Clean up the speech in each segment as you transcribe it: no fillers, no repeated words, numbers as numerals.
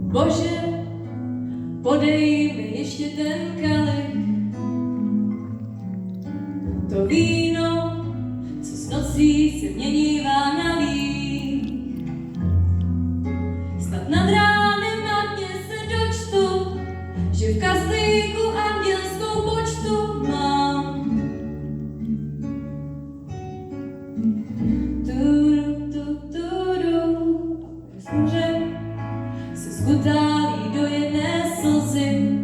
Bože, podej mi ještě ten kalich, to víno, co s nocí se měnívá na líh. Snad nad ránem na dně se dočtu, že v kazlíku andělskou počtu mám. Že se skutálí do jedné slzy.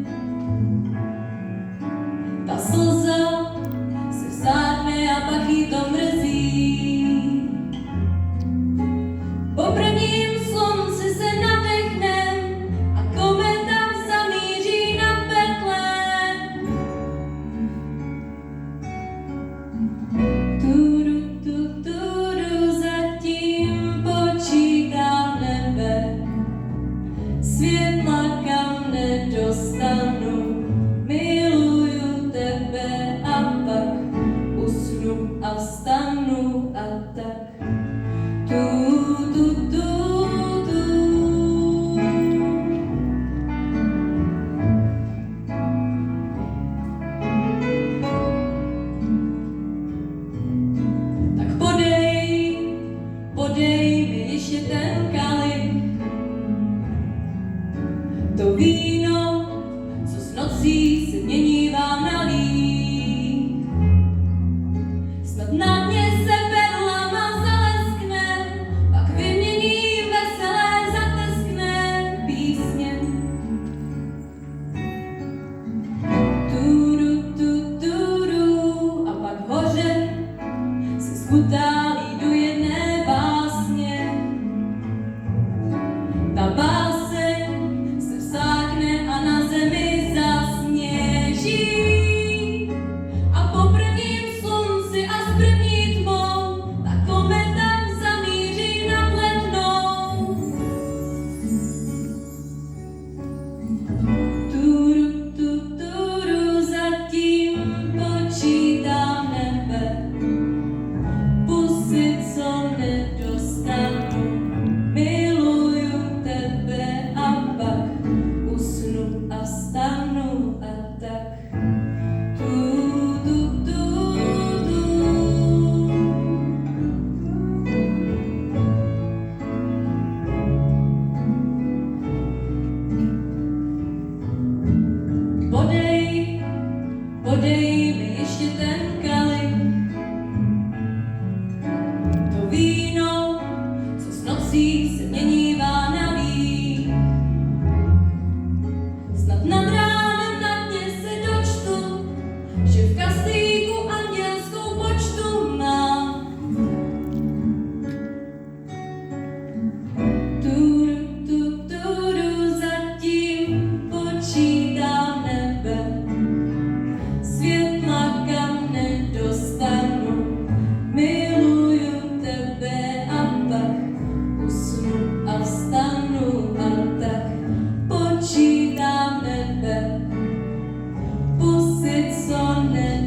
Ta slza se vsákne a pak jí to mrzí. Po prvním slunci se nadechnem a kometa zamíří na Betlém. Zatím počítám nebe, světla kam nedostanu, miluju tebe a pak usnu a vstanu a tak. Tak podej mi ještě ten kalich, to víno, co s nocí se měnívá na líh. Snad na dně se perlama zaleskne, pak vymění veselé zateskné písně. A pak hoře se skutálí do jedné básně. Ta báseň se vsákne a na zemi zasněží. A po prvním slunci a s první tmou ta kometa zamíří nad Letnou. Zatím počítám nebe, pusy, co nedostanu, miluju tebe a pak usnu a vstanu a tak. Podej mi ještě ten kalich, to víno, co s nocí se měnívá na líh. Snad nad ránem na dně se dočtu, že v kazlíku andělskou počtu mám. Zatím počítám nebe, světla kam nedostanu, miluju tebe a pak usnu a vstanu a tak. Počítám nebe, pusy, co nedostanu.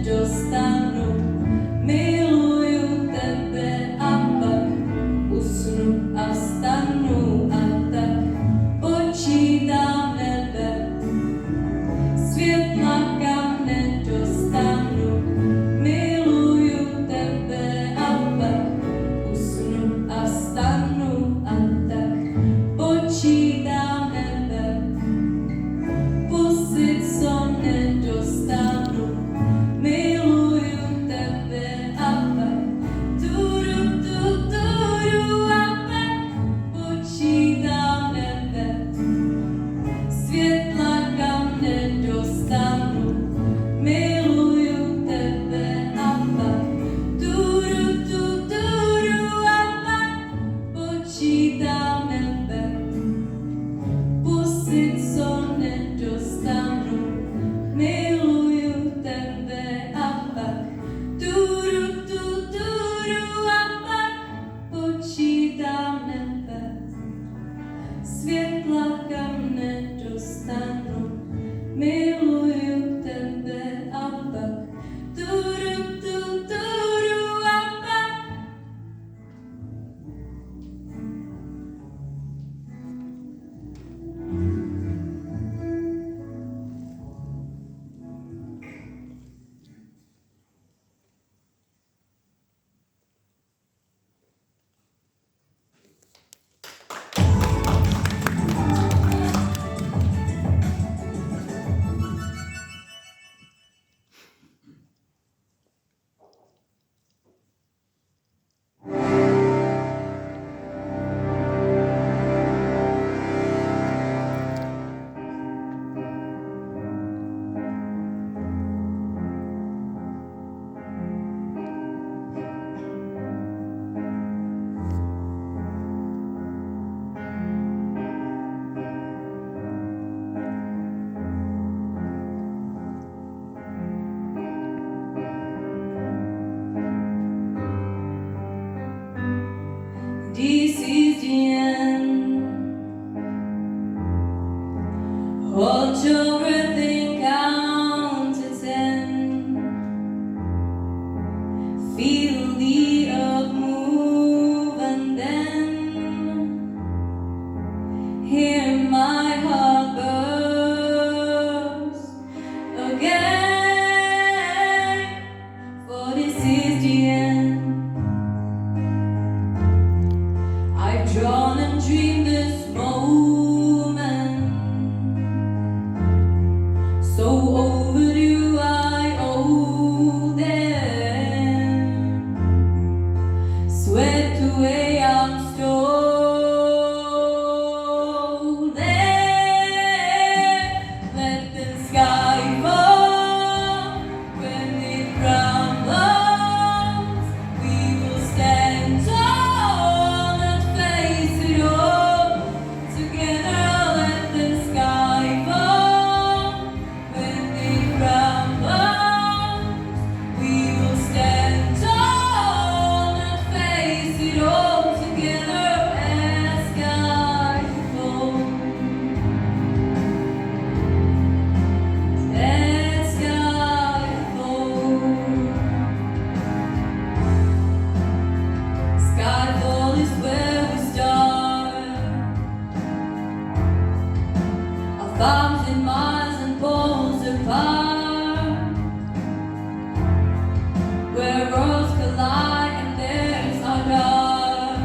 where worlds collide and there's our dark.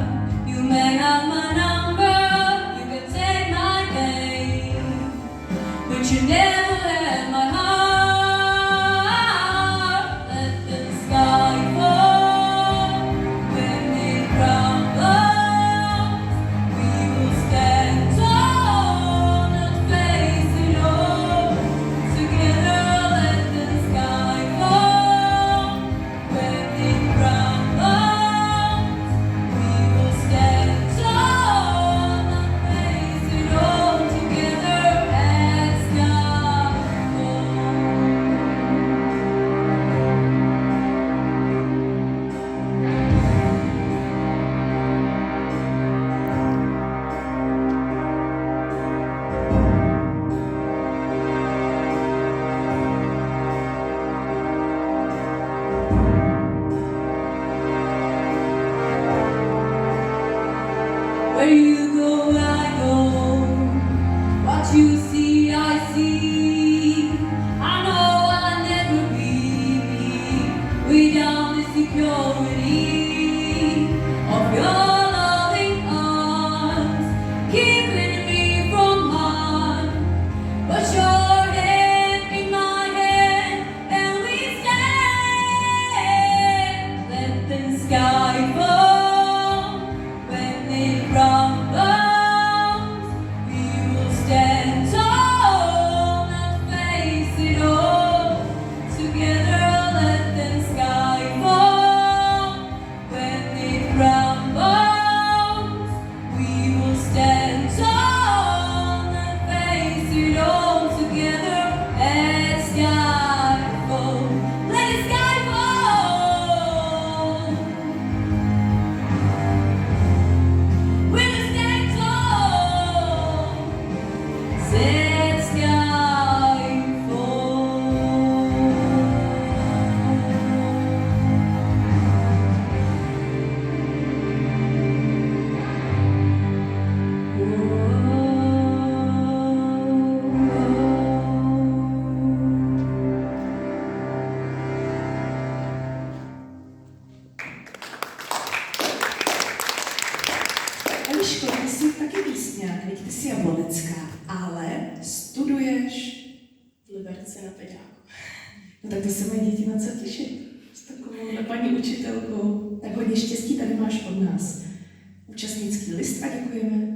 You may have my number, you can take my name, but you never had my heart. Let the sky fall when it crumbles. We will stand tall and face it all together. Let the sky fall when it crumbles. We will stand tall and face it all together as sky Where you go, I go. What you see, I see. I know I'll never be without the security of your loving arms, keeping me from harm. But your hand in my hand, and we stand. Let the sky fall when it crumbles. We will stand tall and face it all together. Let the sky fall when it crumbles. We will stand tall and face it all together as sky falls. Let the sky fall. We'll stand tall. Let sky Eliško, ty jsi taky písňák, veď ty jsi Jablonecká, ale studuješ v Liberci na Peďáku. No tak to se mají děti na co těšit. S takovou paní učitelkou. Tak hodně štěstí tady máš od nás. Účastnický list a děkujeme.